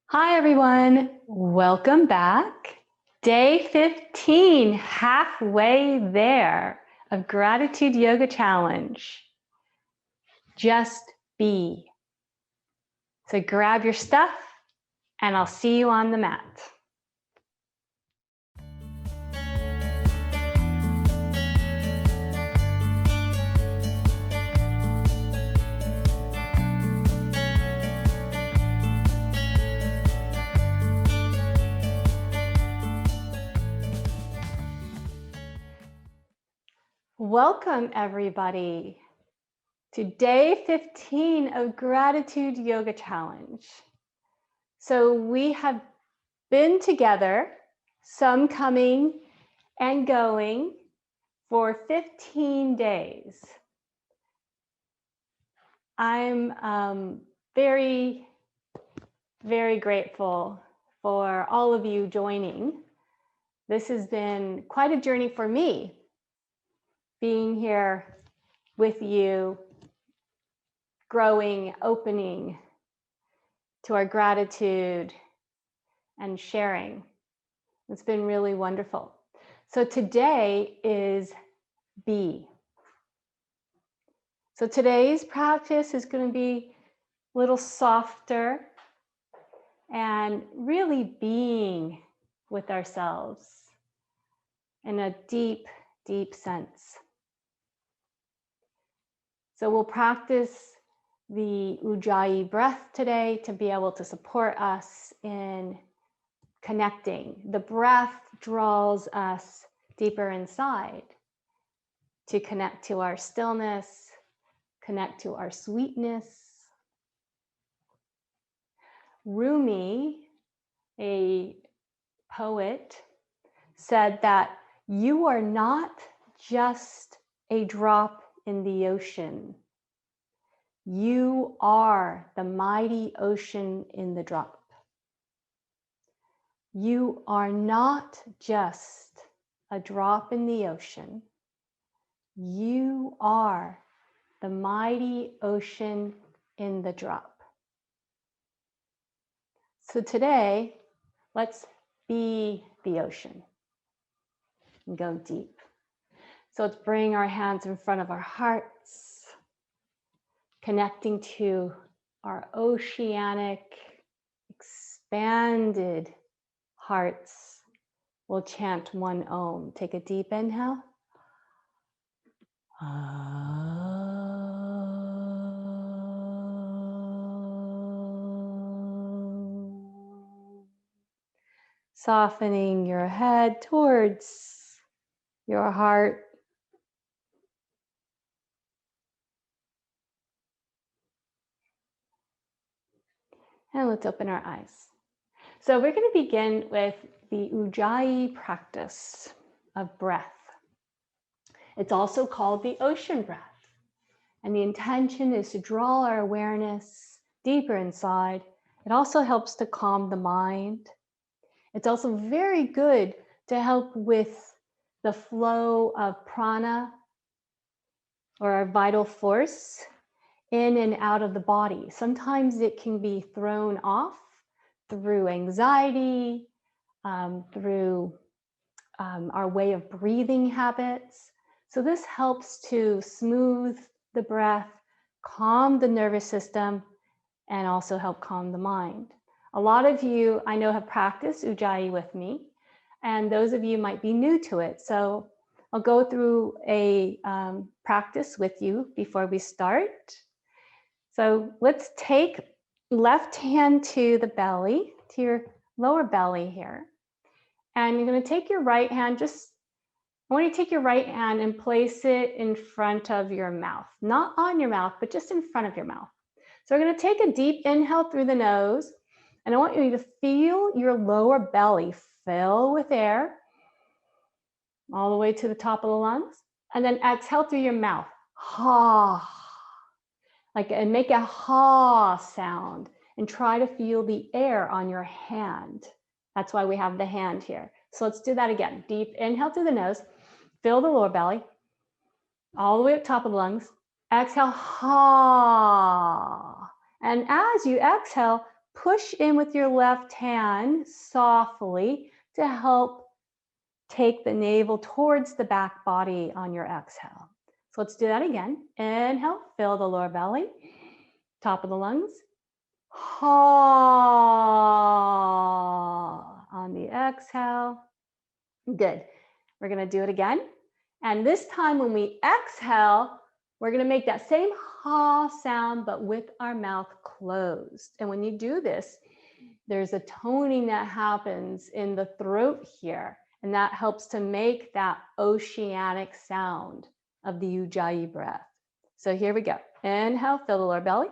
Hi, everyone. Welcome back. Day 15, halfway there of Gratitude Yoga Challenge. Just be. So grab your stuff and I'll see you on the mat. Welcome, everybody, to day 15 of Gratitude Yoga Challenge. So we have been together, some coming and going, for 15 days. I'm very, very grateful for all of you joining. This has been quite a journey for me, being here with you, growing, opening to our gratitude and sharing. It's been really wonderful. So today is be. So today's practice is going to be a little softer and really being with ourselves in a deep, deep sense. So we'll practice the Ujjayi breath today to be able to support us in connecting. The breath draws us deeper inside to connect to our stillness, connect to our sweetness. Rumi, a poet, said that you are not just a drop in the ocean. You are the mighty ocean in the drop. You are not just a drop in the ocean. You are the mighty ocean in the drop. So today, let's be the ocean and go deep. So let's bring our hands in front of our hearts, connecting to our oceanic, expanded hearts. We'll chant one Om. Take a deep inhale. Softening your head towards your heart. And let's open our eyes. So we're going to begin with the Ujjayi practice of breath. It's also called the ocean breath. And the intention is to draw our awareness deeper inside. It also helps to calm the mind. It's also very good to help with the flow of prana, or our vital force, in and out of the body. Sometimes it can be thrown off through anxiety, through our way of breathing habits. So this helps to smooth the breath, calm the nervous system, and also help calm the mind. A lot of you I know have practiced Ujjayi with me, and those of you might be new to it. So I'll go through a practice with you before we start. So let's take left hand to the belly, to your lower belly here. And you're going to take your right hand, I want you to take your right hand and place it in front of your mouth. Not on your mouth, but just in front of your mouth. So we're going to take a deep inhale through the nose. And I want you to feel your lower belly fill with air all the way to the top of the lungs. And then exhale through your mouth. Ha. And make a ha sound and try to feel the air on your hand. That's why we have the hand here. So let's do that again. Deep inhale through the nose, fill the lower belly, all the way up top of the lungs. Exhale, ha. And as you exhale, push in with your left hand softly to help take the navel towards the back body on your exhale. So let's do that again. Inhale, fill the lower belly, top of the lungs. Ha on the exhale. Good. We're going to do it again. And this time when we exhale, we're going to make that same ha sound, but with our mouth closed. And when you do this, there's a toning that happens in the throat here, and that helps to make that oceanic sound of the Ujjayi breath. So here we go. Inhale, fill the lower belly.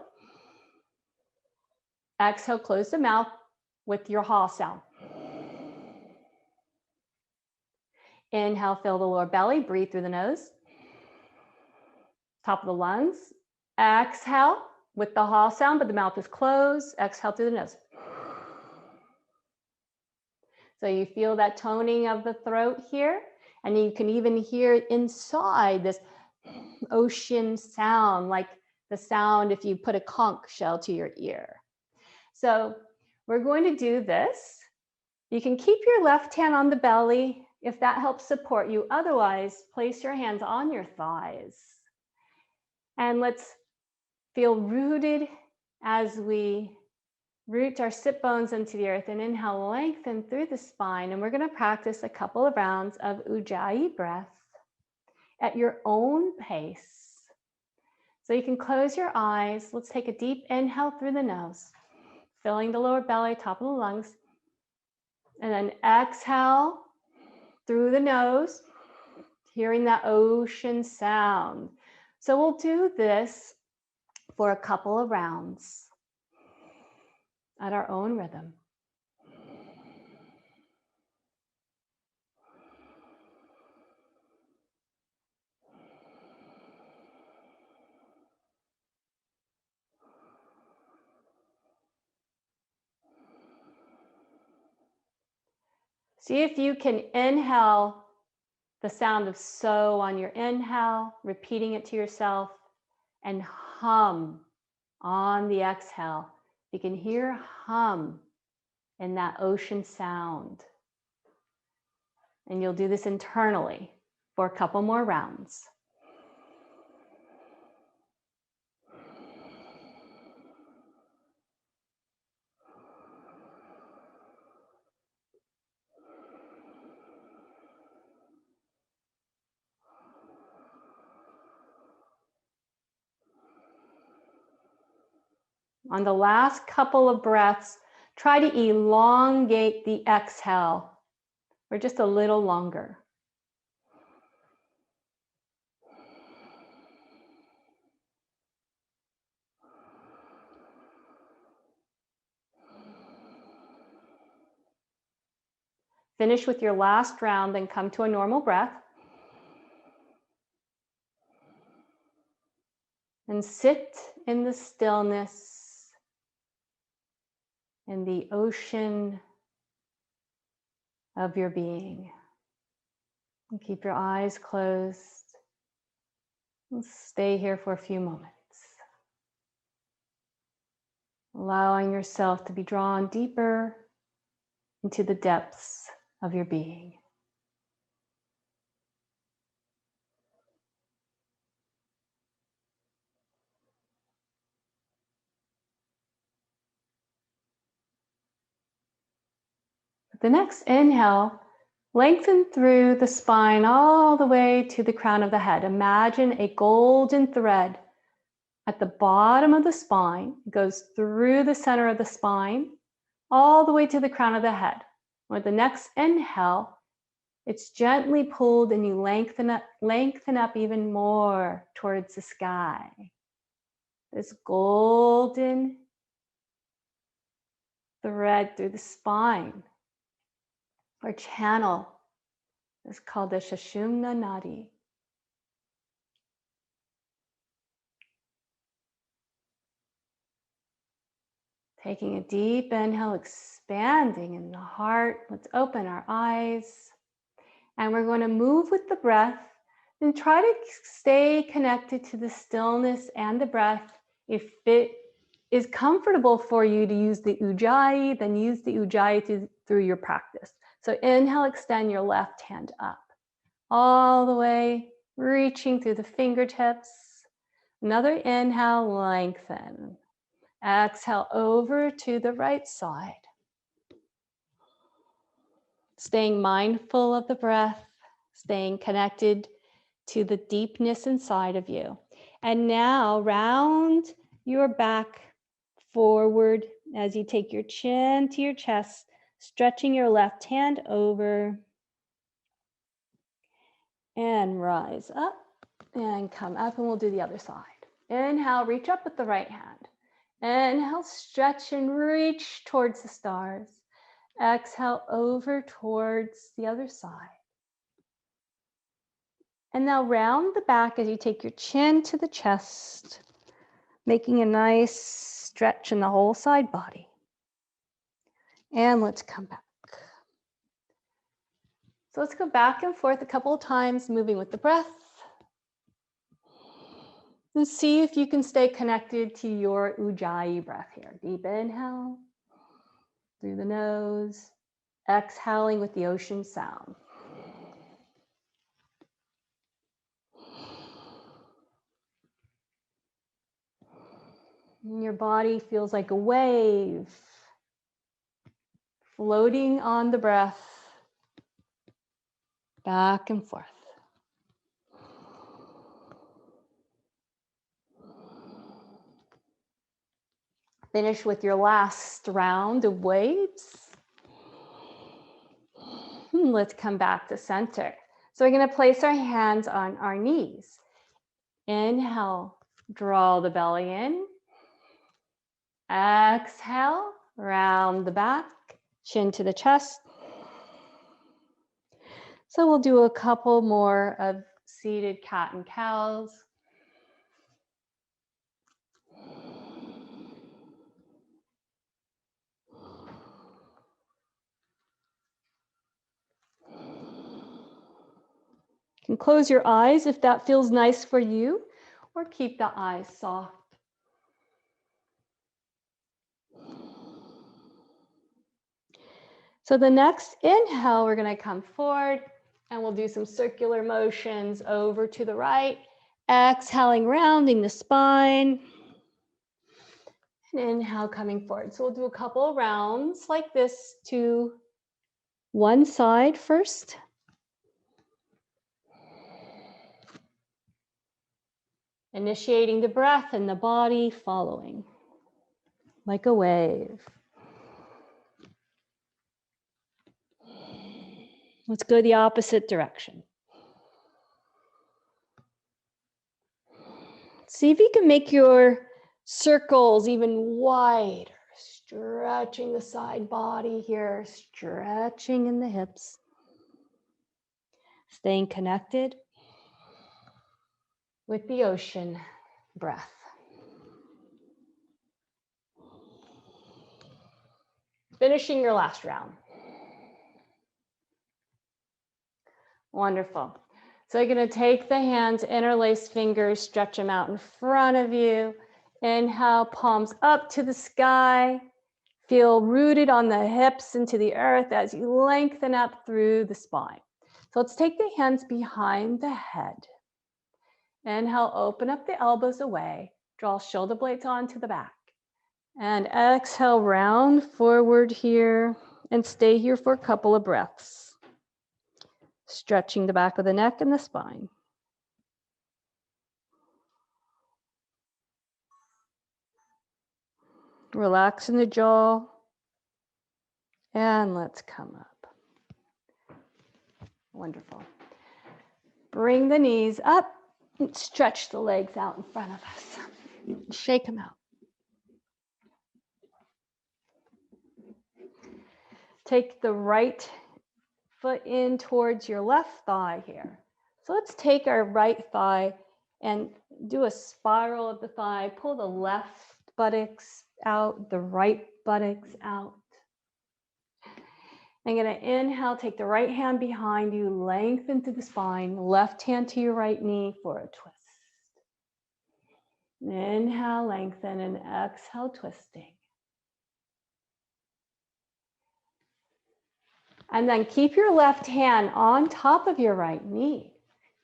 Exhale, close the mouth with your ha sound. Inhale, fill the lower belly, breathe through the nose. Top of the lungs. Exhale with the ha sound, but the mouth is closed. Exhale through the nose. So you feel that toning of the throat here, and you can even hear it inside this ocean sound, like the sound if you put a conch shell to your ear. So we're going to do this. You can keep your left hand on the belly if that helps support you. Otherwise, place your hands on your thighs. And let's feel rooted as we root our sit bones into the earth, and inhale, lengthen through the spine. And we're going to practice a couple of rounds of Ujjayi breath at your own pace. So you can close your eyes. Let's take a deep inhale through the nose, filling the lower belly, top of the lungs. And then exhale through the nose, hearing that ocean sound. So we'll do this for a couple of rounds at our own rhythm. See if you can inhale the sound of so on your inhale, repeating it to yourself, and hum on the exhale. You can hear hum in that ocean sound. And you'll do this internally for a couple more rounds. On the last couple of breaths, try to elongate the exhale for just a little longer. Finish with your last round, then come to a normal breath. And sit in the stillness, in the ocean of your being. And keep your eyes closed. And stay here for a few moments. Allowing yourself to be drawn deeper into the depths of your being. With the next inhale, lengthen through the spine all the way to the crown of the head. Imagine a golden thread at the bottom of the spine. It goes through the center of the spine, all the way to the crown of the head. With the next inhale, it's gently pulled and you lengthen up even more towards the sky. This golden thread through the spine, or channel, is called the Sushumna Nadi. Taking a deep inhale, expanding in the heart. Let's open our eyes. And we're going to move with the breath and try to stay connected to the stillness and the breath if it is comfortable for you to use the ujjayi, then use the ujjayi through your practice. So inhale, extend your left hand up, all the way, reaching through the fingertips. Another inhale, lengthen. Exhale over to the right side. Staying mindful of the breath, staying connected to the deepness inside of you. And now round your back forward as you take your chin to your chest, stretching your left hand over and rise up and come up, and we'll do the other side. Inhale, reach up with the right hand. Inhale, stretch and reach towards the stars. Exhale over towards the other side. And now round the back as you take your chin to the chest, making a nice stretch in the whole side body. And let's come back. So let's go back and forth a couple of times, moving with the breath. And see if you can stay connected to your ujjayi breath here. Deep inhale through the nose, exhaling with the ocean sound. And your body feels like a wave floating on the breath, back and forth. Finish with your last round of waves. Let's come back to center. So we're going to place our hands on our knees. Inhale, draw the belly in. Exhale, round the back, chin to the chest. So we'll do a couple more of seated cat and cows. You can close your eyes if that feels nice for you, or keep the eyes soft. So the next inhale, we're going to come forward and we'll do some circular motions over to the right. Exhaling, rounding the spine. And inhale, coming forward. So we'll do a couple of rounds like this to one side first. Initiating the breath and the body following, like a wave. Let's go the opposite direction. See if you can make your circles even wider, stretching the side body here, stretching in the hips, staying connected with the ocean breath. Finishing your last round. Wonderful. So you're going to take the hands, interlace fingers, stretch them out in front of you. Inhale, palms up to the sky. Feel rooted on the hips into the earth as you lengthen up through the spine. So let's take the hands behind the head. Inhale, open up the elbows away. Draw shoulder blades onto the back. And exhale, round forward here and stay here for a couple of breaths. Stretching the back of the neck and the spine. Relax in the jaw. And let's come up. Wonderful. Bring the knees up and stretch the legs out in front of us. Shake them out. Take the right foot in towards your left thigh here. So let's take our right thigh and do a spiral of the thigh. Pull the left buttocks out, the right buttocks out. I'm going to inhale, take the right hand behind you, lengthen through the spine, left hand to your right knee for a twist. Inhale, lengthen, and exhale, twisting. And then keep your left hand on top of your right knee.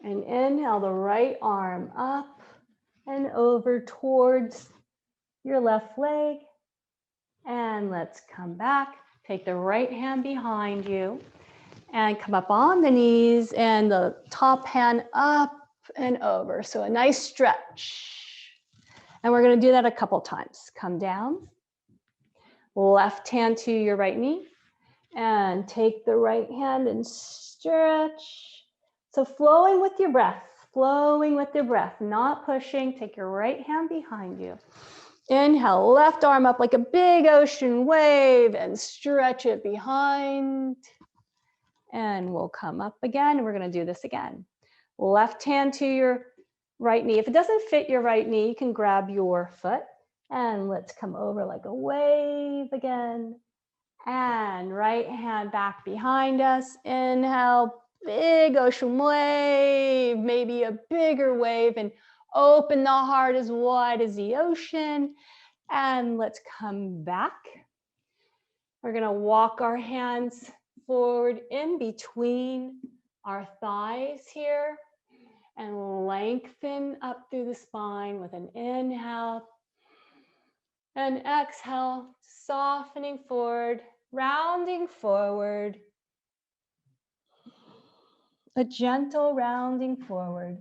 And inhale the right arm up and over towards your left leg. And let's come back. Take the right hand behind you and come up on the knees and the top hand up and over. So a nice stretch. And we're going to do that a couple times. Come down. Left hand to your right knee. And take the right hand and stretch. So flowing with your breath, not pushing. Take your right hand behind you. Inhale, left arm up like a big ocean wave and stretch it behind. And we'll come up again. We're going to do this again. Left hand to your right knee. If it doesn't fit your right knee, you can grab your foot. And let's come over like a wave again. And right hand back behind us. Inhale, big ocean wave, maybe a bigger wave, and open the heart as wide as the ocean. And let's come back. We're going to walk our hands forward in between our thighs here and lengthen up through the spine with an inhale and exhale, softening forward. Rounding forward, a gentle rounding forward.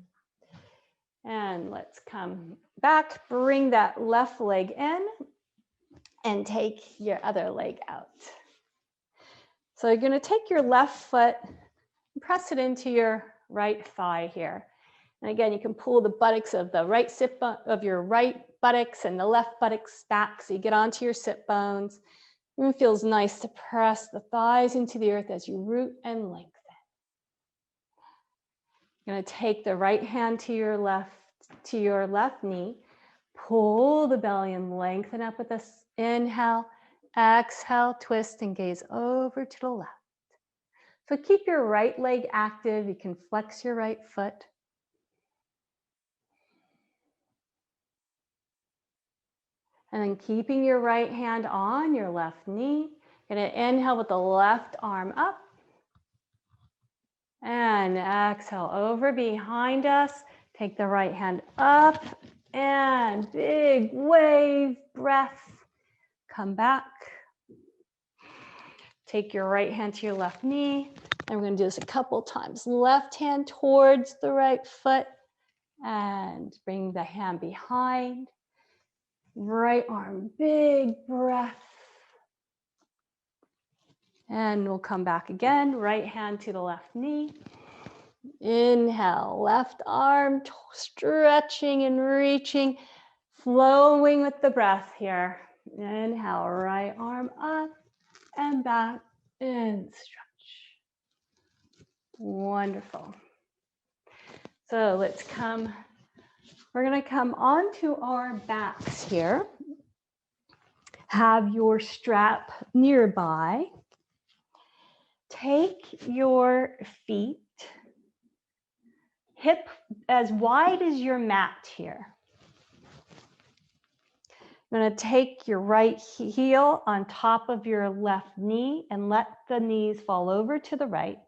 And let's come back, bring that left leg in and take your other leg out. So you're going to take your left foot and press it into your right thigh here. And again, you can pull the buttocks of the right sit of your right buttocks and the left buttocks back so you get onto your sit bones. It feels nice to press the thighs into the earth as you root and lengthen. You're going to take the right hand to your left knee, pull the belly and lengthen up with this inhale, exhale, twist and gaze over to the left. So keep your right leg active. You can flex your right foot. And then keeping your right hand on your left knee. You're going to inhale with the left arm up. And exhale over behind us. Take the right hand up and big wave breath. Come back. Take your right hand to your left knee. And we're going to do this a couple times. Left hand towards the right foot and bring the hand behind. Right arm, big breath. And we'll come back again. Right hand to the left knee. Inhale, left arm stretching and reaching, flowing with the breath here. Inhale, right arm up and back and stretch. Wonderful. So we're going to come onto our backs here. Have your strap nearby. Take your feet hip as wide as your mat here. You're going to take your right heel on top of your left knee and let the knees fall over to the right.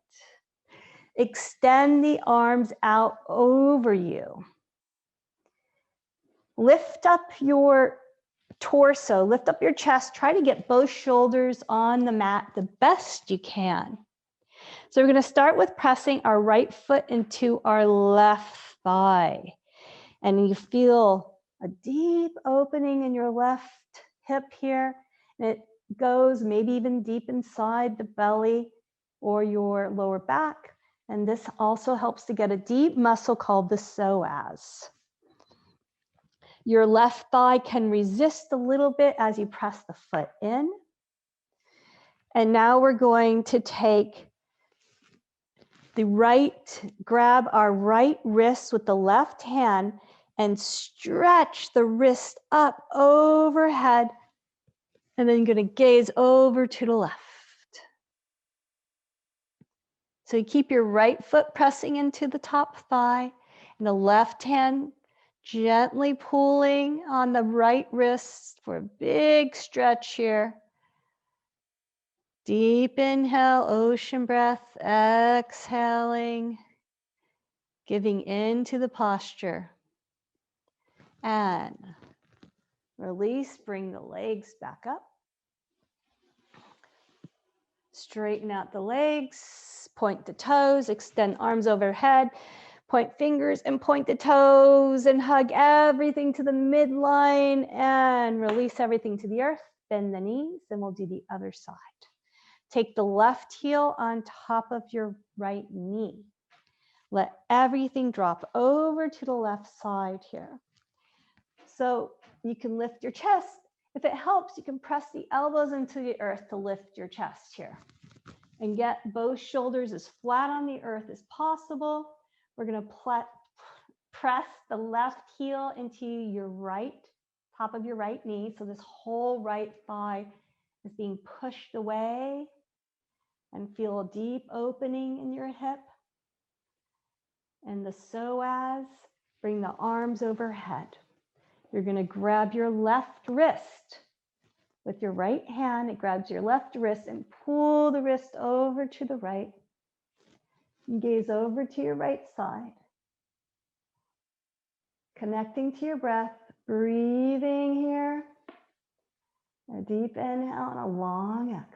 Extend the arms out over you. Lift up your torso, lift up your chest. Try to get both shoulders on the mat the best you can. So we're going to start with pressing our right foot into our left thigh. And you feel a deep opening in your left hip here. And it goes maybe even deep inside the belly or your lower back. And this also helps to get a deep muscle called the psoas. Your left thigh can resist a little bit as you press the foot in. And now we're going to take grab our right wrist with the left hand and stretch the wrist up overhead. And then you're going to gaze over to the left. So you keep your right foot pressing into the top thigh and the left hand Gently pulling on the right wrist for a big stretch here. Deep inhale, ocean breath, exhaling, giving into the posture. And release, bring the legs back up. Straighten out the legs, point the toes, extend arms overhead, point fingers and point the toes and hug everything to the midline and release everything to the earth. Bend the knees and we'll do the other side. Take the left heel on top of your right knee. Let everything drop over to the left side here. So you can lift your chest. If it helps, you can press the elbows into the earth to lift your chest here. And get both shoulders as flat on the earth as possible. We're going to press the left heel into your right, top of your right knee. So this whole right thigh is being pushed away. And feel a deep opening in your hip. And the psoas, bring the arms overhead. You're going to grab your left wrist. With your right hand, it grabs your left wrist and pull the wrist over to the right. And gaze over to your right side. Connecting to your breath, breathing here. A deep inhale and a long exhale.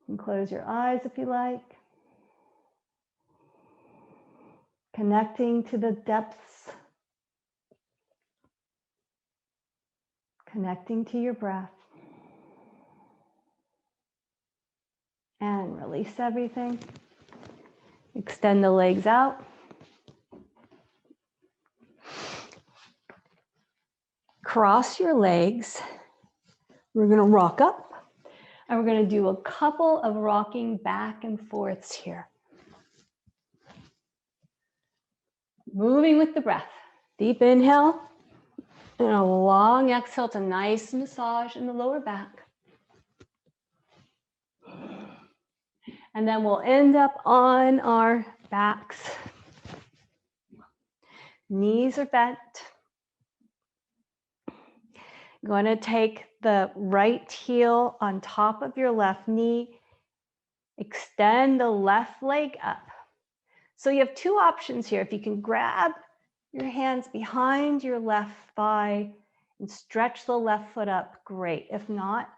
And close your eyes if you like. Connecting to the depths. Connecting to your breath. And release everything. Extend the legs out. Cross your legs. We're going to rock up. And we're going to do a couple of rocking back and forths here. Moving with the breath. Deep inhale. And a long exhale to nice massage in the lower back. And then we'll end up on our backs. Knees are bent. Going to take the right heel on top of your left knee. Extend the left leg up. So you have two options here. If you can grab your hands behind your left thigh and stretch the left foot up, great. If not,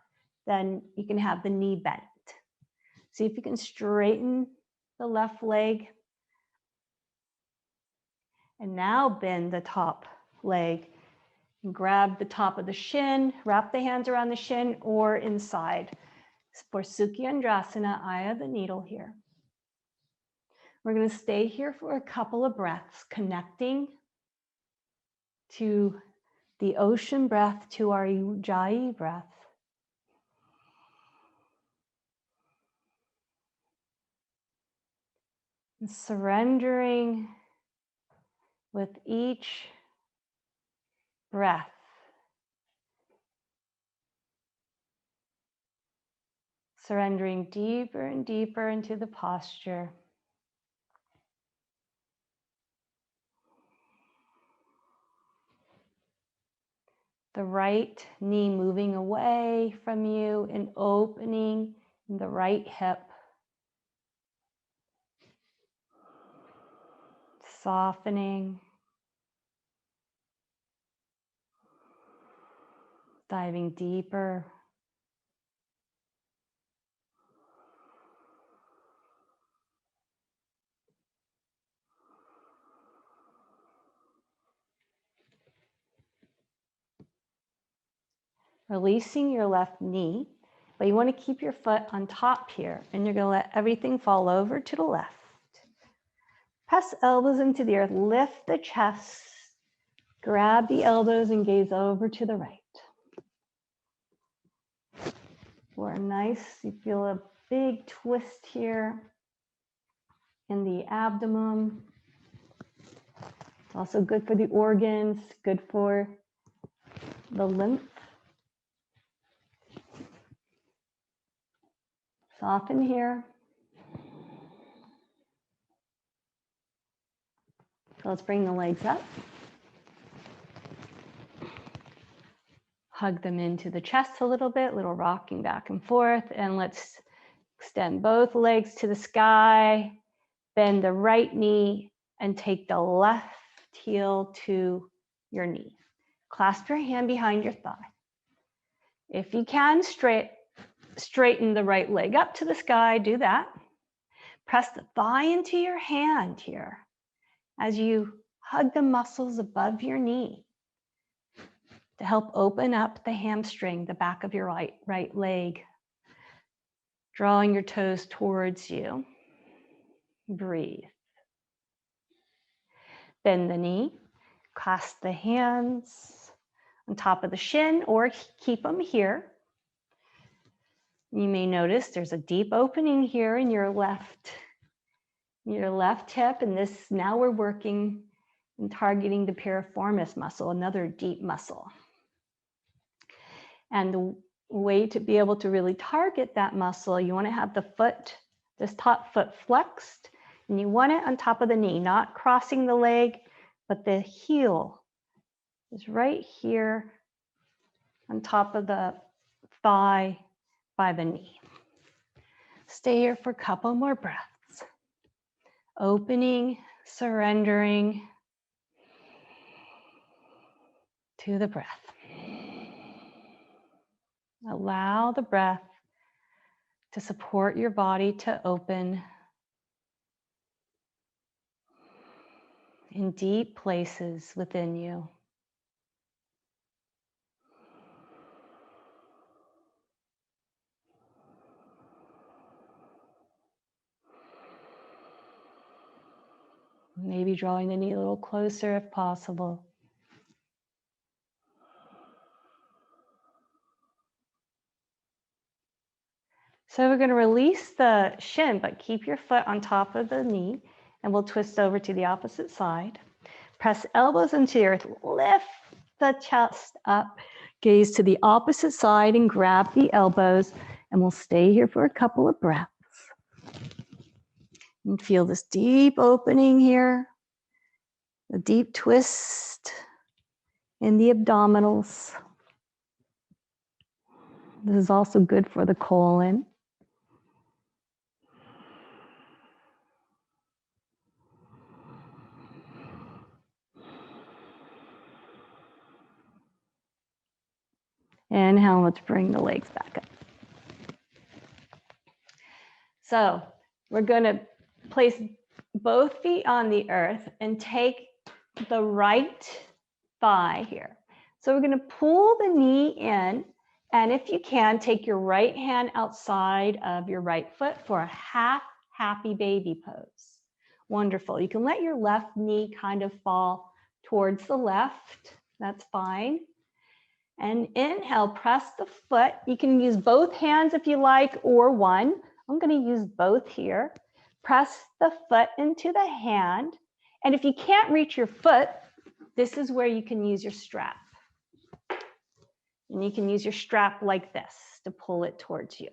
then you can have the knee bent. See if you can straighten the left leg. And now bend the top leg. And grab the top of the shin, wrap the hands around the shin or inside. For Sukhiyandrasana, eye of the needle here. We're going to stay here for a couple of breaths, connecting to the ocean breath, to our Ujjayi breath. And surrendering with each breath. Surrendering deeper and deeper into the posture. The right knee moving away from you and opening in the right hip. Softening. Diving deeper. Releasing your left knee, but you want to keep your foot on top here, and you're going to let everything fall over to the left. Press elbows into the earth, lift the chest, grab the elbows and gaze over to the right. For a nice, you feel a big twist here in the abdomen. It's also good for the organs, good for the lymph. Soften here. So let's bring the legs up. Hug them into the chest a little bit, little rocking back and forth. And let's extend both legs to the sky. Bend the right knee and take the left heel to your knee. Clasp your hand behind your thigh. If you can, straighten the right leg up to the sky, do that. Press the thigh into your hand here as you hug the muscles above your knee to help open up the hamstring, the back of your right leg. Drawing your toes towards you. Breathe. Bend the knee, clasp the hands on top of the shin or keep them here. You may notice there's a deep opening here in your left hip, and this now we're working and targeting the piriformis muscle, another deep muscle. And the way to be able to really target that muscle, you want to have the foot, this top foot flexed, and you want it on top of the knee, not crossing the leg, but the heel is right here on top of the thigh by the knee. Stay here for a couple more breaths. Opening, surrendering to the breath. Allow the breath to support your body to open in deep places within you. Maybe drawing the knee a little closer if possible. So we're going to release the shin, but keep your foot on top of the knee, and we'll twist over to the opposite side. Press elbows into the earth, lift the chest up, gaze to the opposite side and grab the elbows, and we'll stay here for a couple of breaths. And feel this deep opening here, a deep twist in the abdominals. This is also good for the colon. Inhale, let's bring the legs back up. So we're going to place both feet on the earth and take the right thigh here. So we're going to pull the knee in, and if you can, take your right hand outside of your right foot for a half happy baby pose. Wonderful. You can let your left knee kind of fall towards the left. That's fine. And inhale, press the foot. You can use both hands if you like, or one. I'm going to use both here. Press the foot into the hand. And if you can't reach your foot, this is where you can use your strap. And you can use your strap like this to pull it towards you.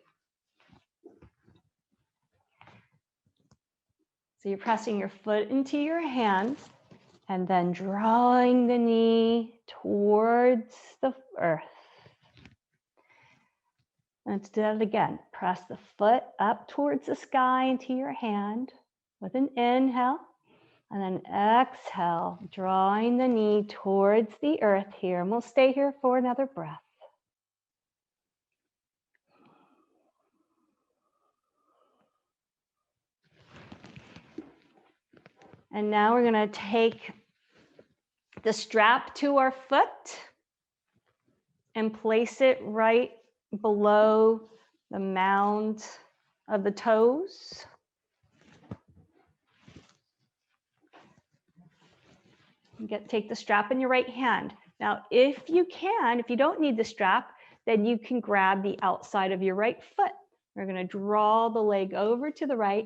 So you're pressing your foot into your hands and then drawing the knee towards the earth. Let's do that again. Press the foot up towards the sky into your hand with an inhale, and then exhale, drawing the knee towards the earth here. And we'll stay here for another breath. And now we're going to take the strap to our foot and place it right below the mound of the toes. Take the strap in your right hand. Now, if you don't need the strap, then you can grab the outside of your right foot. We're going to draw the leg over to the right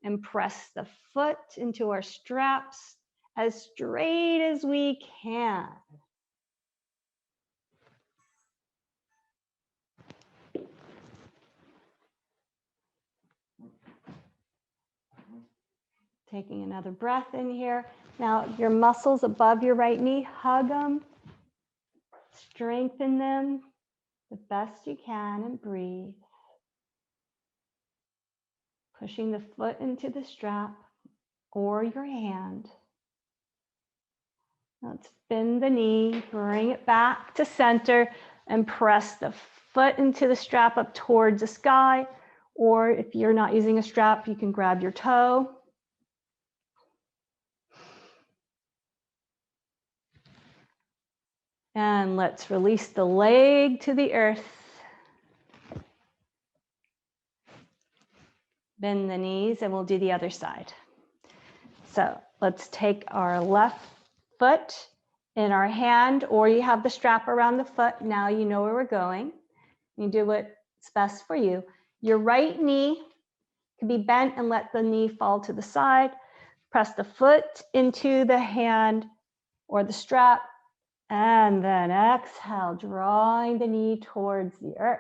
and press the foot into our straps as straight as we can. Taking another breath in here. Now, your muscles above your right knee, hug them, strengthen them the best you can, and breathe. Pushing the foot into the strap or your hand. Let's bend the knee, bring it back to center, and press the foot into the strap up towards the sky. Or if you're not using a strap, you can grab your toe. And let's release the leg to the earth. Bend the knees, and we'll do the other side. So let's take our left foot in our hand, or you have the strap around the foot. Now you know where we're going. You do what's best for you. Your right knee can be bent and let the knee fall to the side. Press the foot into the hand or the strap, and then exhale, drawing the knee towards the earth.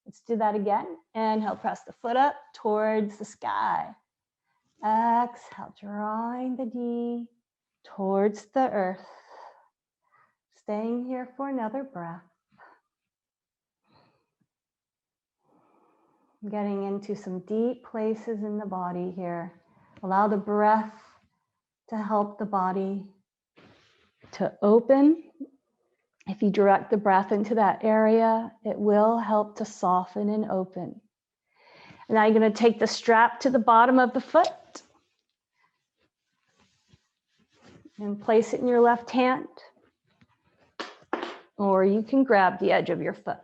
Let's do that again. Inhale, press the foot up towards the sky. Exhale, drawing the knee towards the earth. Staying here for another breath. Getting into some deep places in the body here. Allow the breath to help the body to open. If you direct the breath into that area, it will help to soften and open. And now you're going to take the strap to the bottom of the foot and place it in your left hand. Or you can grab the edge of your foot.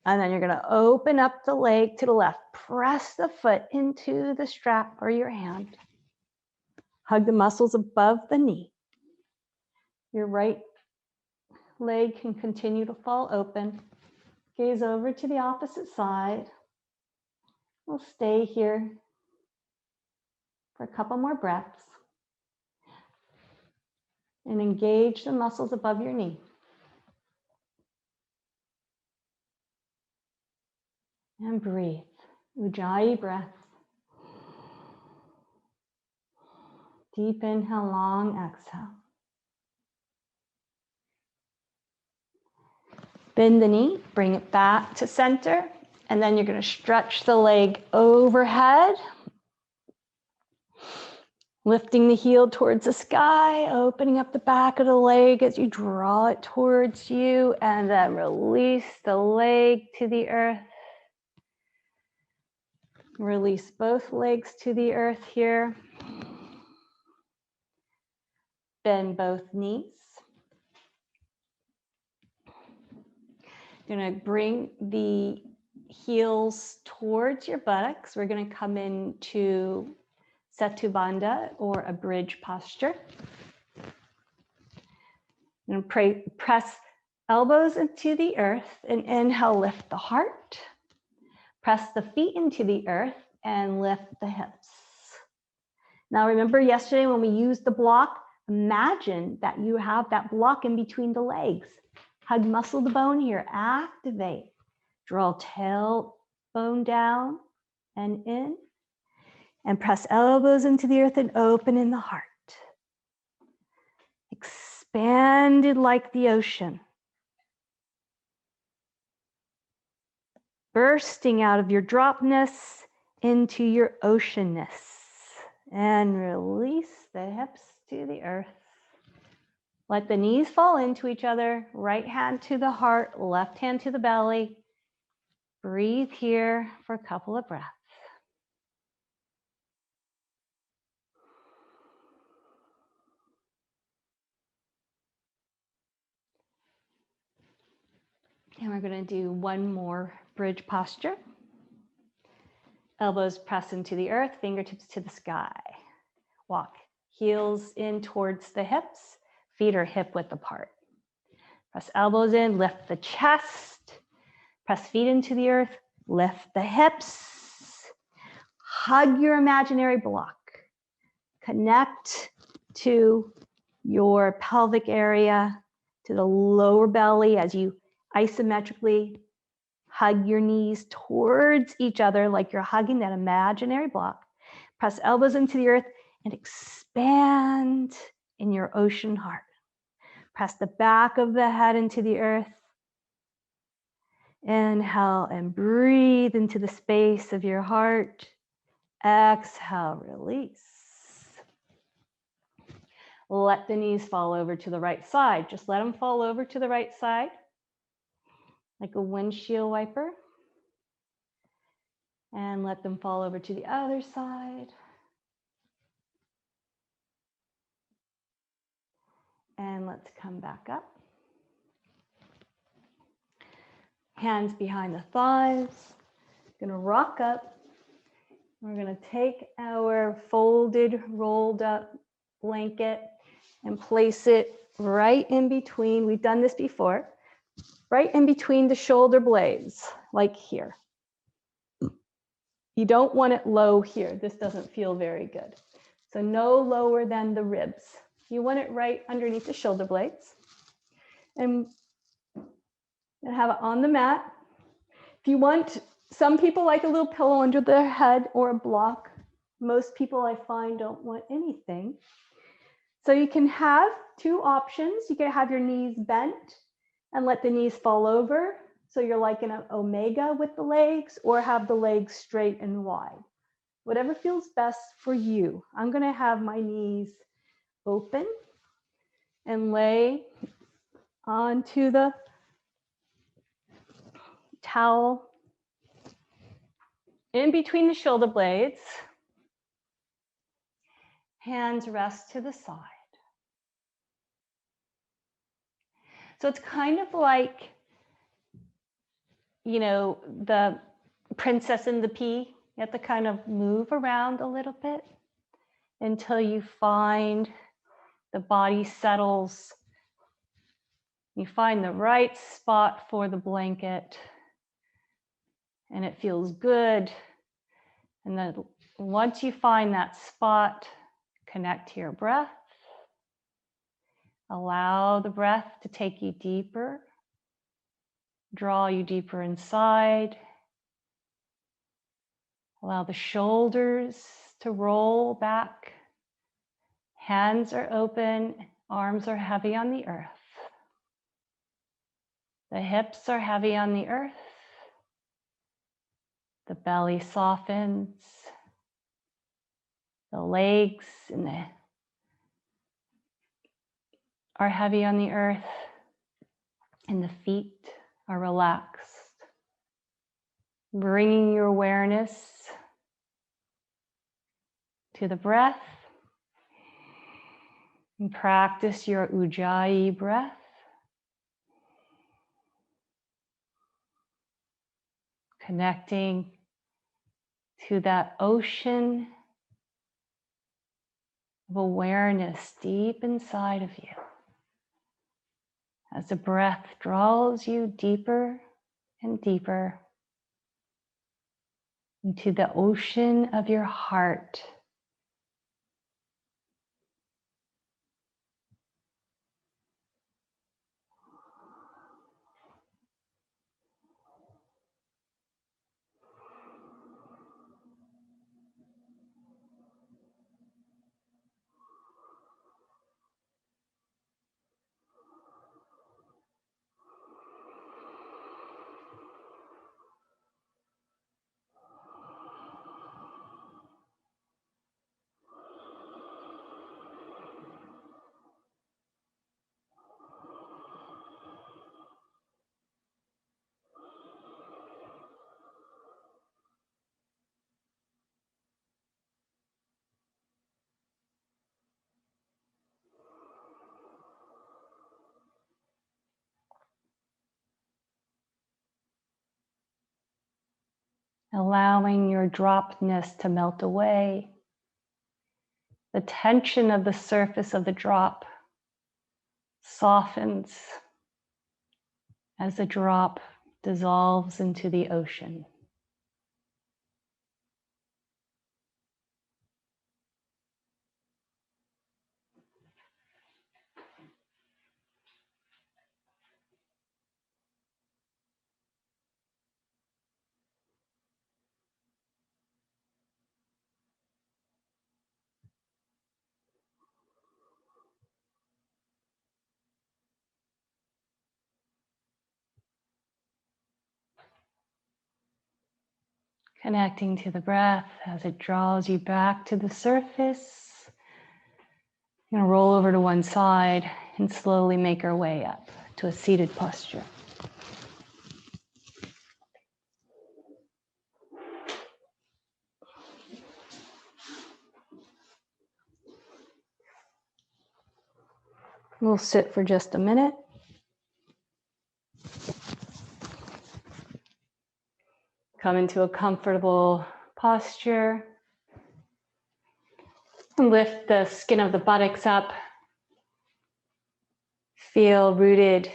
And then you're going to open up the leg to the left. Press the foot into the strap or your hand. Hug the muscles above the knee. Your right leg can continue to fall open. Gaze over to the opposite side. We'll stay here for a couple more breaths. And engage the muscles above your knee. And breathe. Ujjayi breath. Deep inhale, long exhale. Bend the knee, bring it back to center, and then you're going to stretch the leg overhead. Lifting the heel towards the sky, opening up the back of the leg as you draw it towards you, and then release the leg to the earth. Release both legs to the earth here. Bend both knees. You're going to bring the heels towards your buttocks. We're going to come into Setu Bandha, or a bridge posture. I'm going to press elbows into the earth and inhale, lift the heart. Press the feet into the earth and lift the hips. Now remember yesterday when we used the block, imagine that you have that block in between the legs. Hug muscle to bone here, activate. Draw tailbone down and in. And press elbows into the earth and open in the heart. Expanded like the ocean. Bursting out of your dropness into your oceanness. And release the hips to the earth. Let the knees fall into each other. Right hand to the heart, left hand to the belly. Breathe here for a couple of breaths. And we're going to do one more bridge posture. Elbows press into the earth, fingertips to the sky. Walk heels in towards the hips, feet are hip width apart. Press elbows in, lift the chest. Press feet into the earth, lift the hips. Hug your imaginary block. Connect to your pelvic area, to the lower belly as you isometrically hug your knees towards each other like you're hugging that imaginary block. Press elbows into the earth and expand in your ocean heart. Press the back of the head into the earth. Inhale and breathe into the space of your heart. Exhale, release. Let the knees fall over to the right side. Just let them fall over to the right side, like a windshield wiper. And let them fall over to the other side. And let's come back up. Hands behind the thighs. Gonna rock up. We're gonna take our folded, rolled up blanket and place it right in between. We've done this before. Right in between the shoulder blades, like here. You don't want it low here. This doesn't feel very good. So no lower than the ribs. You want it right underneath the shoulder blades. And have it on the mat. If you want, some people like a little pillow under their head or a block. Most people I find don't want anything. So you can have two options. You can have your knees bent and let the knees fall over. So you're like in an omega with the legs, or have the legs straight and wide. Whatever feels best for you. I'm going to have my knees open and lay onto the towel in between the shoulder blades. Hands rest to the side. So it's kind of like, you know, the Princess and the Pea. You have to kind of move around a little bit until you find the body settles. You find the right spot for the blanket and it feels good. And then once you find that spot, connect to your breath. Allow the breath to take you deeper, draw you deeper inside. Allow the shoulders to roll back. Hands are open, arms are heavy on the earth. The hips are heavy on the earth. The belly softens. The legs are heavy on the earth, and the feet are relaxed. Bringing your awareness to the breath, and practice your ujjayi breath. Connecting to that ocean of awareness deep inside of you. As the breath draws you deeper and deeper into the ocean of your heart. Allowing your droppedness to melt away. The tension of the surface of the drop softens as the drop dissolves into the ocean. Connecting to the breath as it draws you back to the surface. You're going to roll over to one side and slowly make our way up to a seated posture. We'll sit for just a minute. Come into a comfortable posture. And lift the skin of the buttocks up. Feel rooted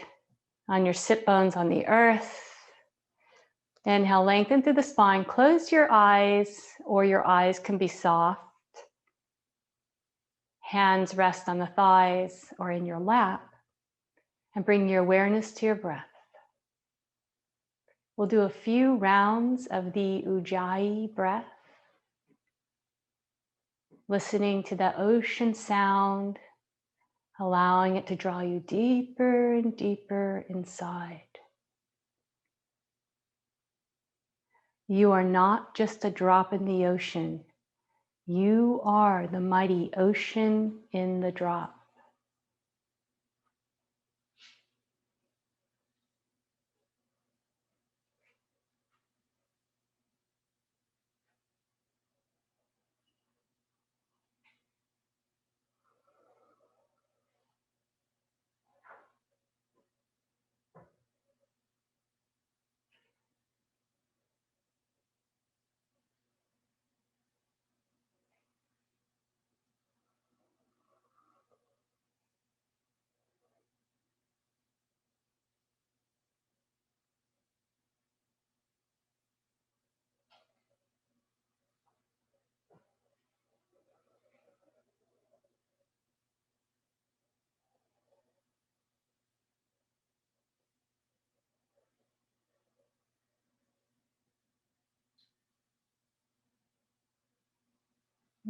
on your sit bones on the earth. Inhale, lengthen through the spine. Close your eyes, or your eyes can be soft. Hands rest on the thighs or in your lap. And bring your awareness to your breath. We'll do a few rounds of the Ujjayi breath. Listening to the ocean sound, allowing it to draw you deeper and deeper inside. You are not just a drop in the ocean. You are the mighty ocean in the drop.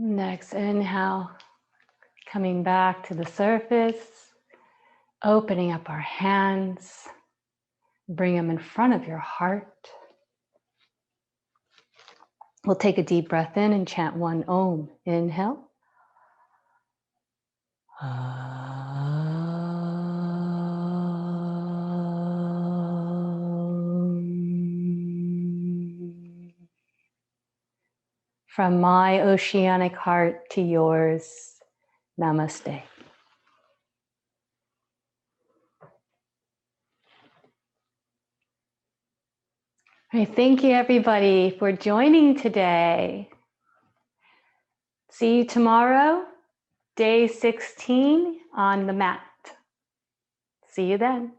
Next, inhale, coming back to the surface, opening up our hands, bring them in front of your heart. We'll take a deep breath in and chant one Om. Inhale. From my oceanic heart to yours, namaste. All right, thank you everybody for joining today. See you tomorrow, day 16 on the mat. See you then.